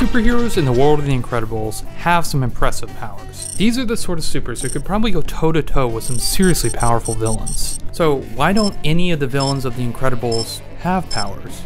Superheroes in the world of the Incredibles have some impressive powers. These are the sort of supers who could probably go toe-to-toe with some seriously powerful villains. So why don't any of the villains of the Incredibles have powers?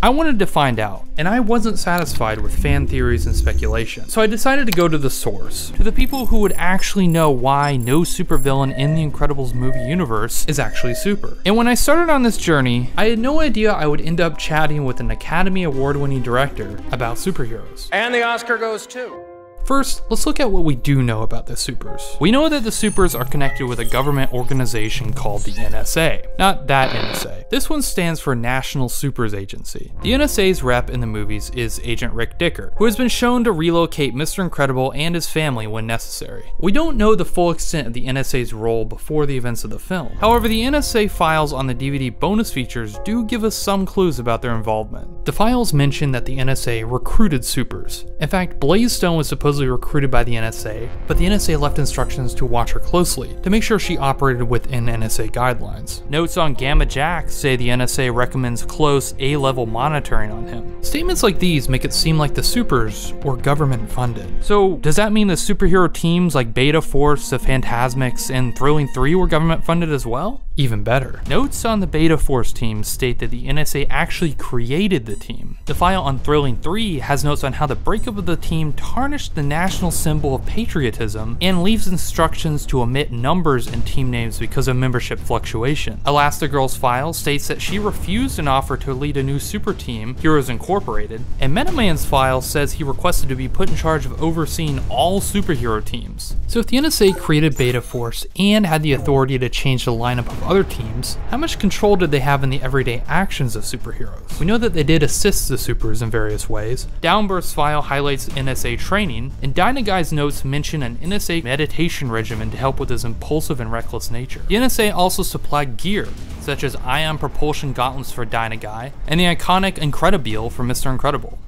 I wanted to find out, and I wasn't satisfied with fan theories and speculation, so I decided to go to the source, to the people who would actually know why no supervillain in the Incredibles movie universe is actually super. And when I started on this journey, I had no idea I would end up chatting with an Academy Award-winning director about superheroes. And the Oscar goes to... First, let's look at what we do know about the supers. We know that the supers are connected with a government organization called the NSA. Not that NSA. This one stands for National Supers Agency. The NSA's rep in the movies is Agent Rick Dicker, who has been shown to relocate Mr. Incredible and his family when necessary. We don't know the full extent of the NSA's role before the events of the film. However, the NSA files on the DVD bonus features do give us some clues about their involvement. The files mention that the NSA recruited supers. In fact, Blazestone was supposed recruited by the NSA, but the NSA left instructions to watch her closely to make sure she operated within NSA guidelines. Notes on Gamma Jack say the NSA recommends close A-level monitoring on him. Statements like these make it seem like the supers were government funded. So does that mean the superhero teams like Beta Force, the Phantasmics, and Thrilling 3 were government funded as well? Even better. Notes on the Beta Force team state that the NSA actually created the team. The file on Thrilling 3 has notes on how the breakup of the team tarnished the national symbol of patriotism and leaves instructions to omit numbers in team names because of membership fluctuation. Elastigirl's file states that she refused an offer to lead a new super team, Heroes Incorporated, and Metaman's file says he requested to be put in charge of overseeing all superhero teams. So if the NSA created Beta Force and had the authority to change the lineup of other teams, how much control did they have in the everyday actions of superheroes? We know that they did assist the supers in various ways. Downburst's file highlights NSA training, and Dynaguy's notes mention an NSA meditation regimen to help with his impulsive and reckless nature. The NSA also supplied gear, such as ion propulsion gauntlets for Dynaguy, and the iconic Incredibile for Mr. Incredible.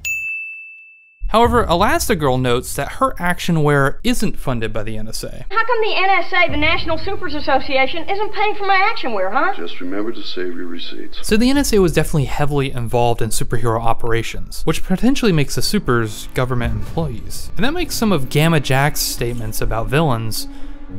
However, Elastigirl notes that her action wear isn't funded by the NSA. How come the NSA, the National Supers Association, isn't paying for my action wear, huh? Just remember to save your receipts. So the NSA was definitely heavily involved in superhero operations, which potentially makes the supers government employees. And that makes some of Gamma Jack's statements about villains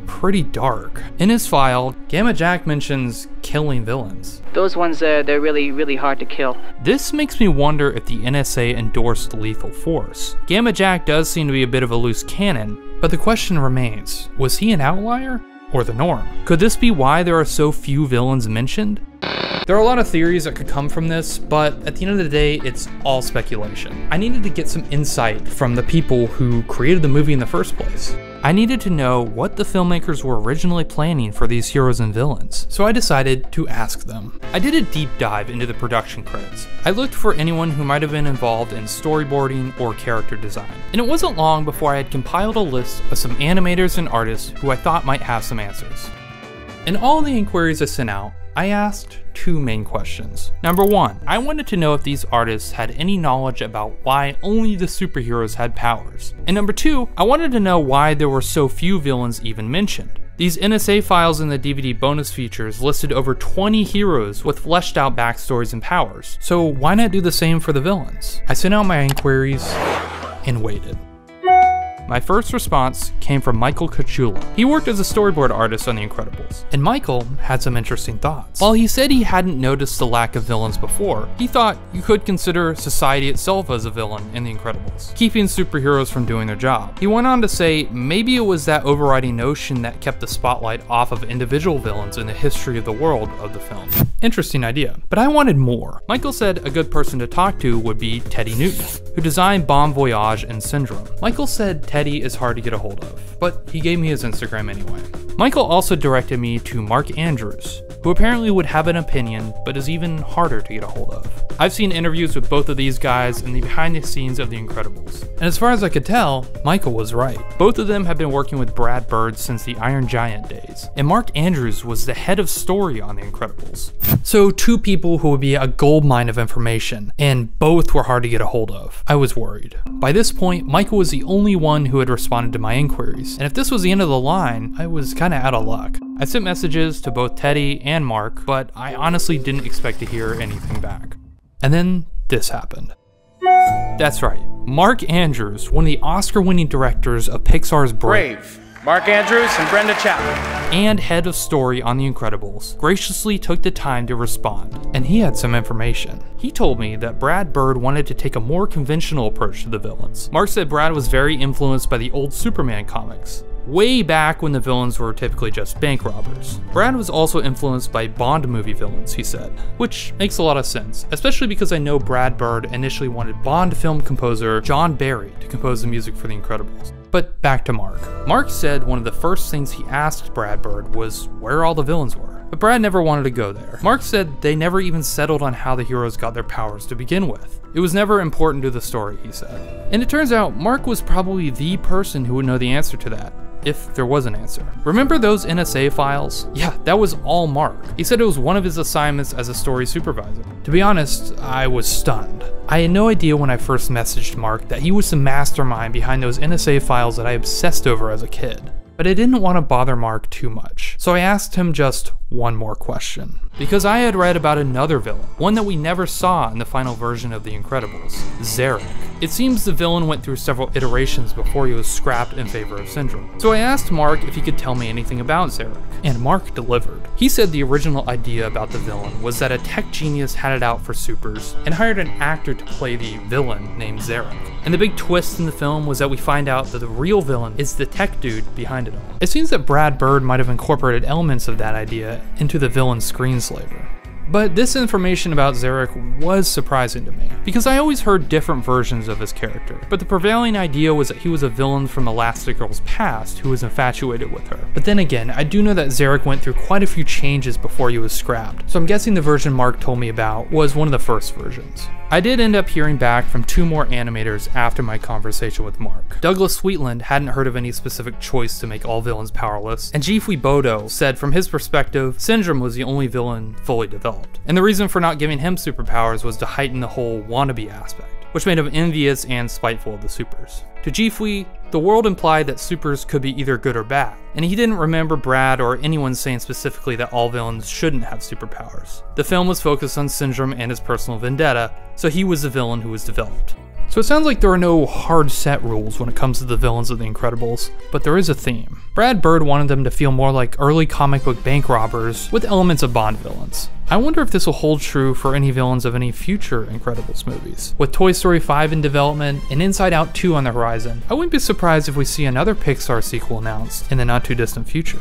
pretty dark. In his file, Gamma Jack mentions killing villains. Those ones, they're really hard to kill. This makes me wonder if the NSA endorsed lethal force. Gamma Jack does seem to be a bit of a loose cannon, but the question remains, was he an outlier or the norm? Could this be why there are so few villains mentioned? There are a lot of theories that could come from this, but at the end of the day, it's all speculation. I needed to get some insight from the people who created the movie in the first place. I needed to know what the filmmakers were originally planning for these heroes and villains, so I decided to ask them. I did a deep dive into the production credits. I looked for anyone who might have been involved in storyboarding or character design, and it wasn't long before I had compiled a list of some animators and artists who I thought might have some answers. In all the inquiries I sent out, I asked two main questions. Number one, I wanted to know if these artists had any knowledge about why only the superheroes had powers. And number two, I wanted to know why there were so few villains even mentioned. These NSA files in the DVD bonus features listed over 20 heroes with fleshed out backstories and powers, so why not do the same for the villains? I sent out my inquiries and waited. My first response came from Michael Kachula. He worked as a storyboard artist on The Incredibles, and Michael had some interesting thoughts. While he said he hadn't noticed the lack of villains before, he thought you could consider society itself as a villain in The Incredibles, keeping superheroes from doing their job. He went on to say maybe it was that overriding notion that kept the spotlight off of individual villains in the history of the world of the film. Interesting idea, but I wanted more. Michael said a good person to talk to would be Teddy Newton, who designed Bomb Voyage and Syndrome. Michael said Teddy is hard to get a hold of, but he gave me his Instagram anyway. Michael also directed me to Mark Andrews, who apparently would have an opinion, but is even harder to get a hold of. I've seen interviews with both of these guys in the behind the scenes of The Incredibles, and as far as I could tell, Michael was right. Both of them have been working with Brad Bird since the Iron Giant days, and Mark Andrews was the head of story on The Incredibles. So two people who would be a goldmine of information, and both were hard to get a hold of. I was worried. By this point, Michael was the only one who had responded to my inquiries, and if this was the end of the line, I was kinda out of luck. I sent messages to both Teddy and Mark, but I honestly didn't expect to hear anything back. And then this happened. That's right, Mark Andrews, one of the Oscar-winning directors of Pixar's Brave, Mark Andrews and Brenda Chapman, and head of story on The Incredibles, graciously took the time to respond, and he had some information. He told me that Brad Bird wanted to take a more conventional approach to the villains. Mark said Brad was very influenced by the old Superman comics, way back when the villains were typically just bank robbers. Brad was also influenced by Bond movie villains, he said, which makes a lot of sense, especially because I know Brad Bird initially wanted Bond film composer John Barry to compose the music for The Incredibles. But back to Mark. Mark said one of the first things he asked Brad Bird was where all the villains were, but Brad never wanted to go there. Mark said they never even settled on how the heroes got their powers to begin with. It was never important to the story, he said. And it turns out Mark was probably the person who would know the answer to that, if there was an answer. Remember those NSA files? Yeah, that was all Mark. He said it was one of his assignments as a story supervisor. To be honest, I was stunned. I had no idea when I first messaged Mark that he was the mastermind behind those NSA files that I obsessed over as a kid. But I didn't want to bother Mark too much, so I asked him just one more question. Because I had read about another villain, one that we never saw in the final version of The Incredibles, Xeric. It seems the villain went through several iterations before he was scrapped in favor of Syndrome. So I asked Mark if he could tell me anything about Xeric, and Mark delivered. He said the original idea about the villain was that a tech genius had it out for supers and hired an actor to play the villain named Xeric. And the big twist in the film was that we find out that the real villain is the tech dude behind it all. It seems that Brad Bird might have incorporated elements of that idea into the villain Screenslaver. But this information about Xeric was surprising to me, because I always heard different versions of his character, but the prevailing idea was that he was a villain from Elastigirl's past who was infatuated with her. But then again, I do know that Xeric went through quite a few changes before he was scrapped, so I'm guessing the version Mark told me about was one of the first versions. I did end up hearing back from 2 more animators after my conversation with Mark. Douglas Sweetland hadn't heard of any specific choice to make all villains powerless, and Jifui Bodo said from his perspective, Syndrome was the only villain fully developed. And the reason for not giving him superpowers was to heighten the whole wannabe aspect, which made him envious and spiteful of the supers. To Jifui, the world implied that supers could be either good or bad, and he didn't remember Brad or anyone saying specifically that all villains shouldn't have superpowers. The film was focused on Syndrome and his personal vendetta, so he was the villain who was developed. So it sounds like there are no hard set rules when it comes to the villains of The Incredibles, but there is a theme. Brad Bird wanted them to feel more like early comic book bank robbers with elements of Bond villains. I wonder if this will hold true for any villains of any future Incredibles movies. With Toy Story 5 in development and Inside Out 2 on the horizon, I wouldn't be surprised if we see another Pixar sequel announced in the not too distant future.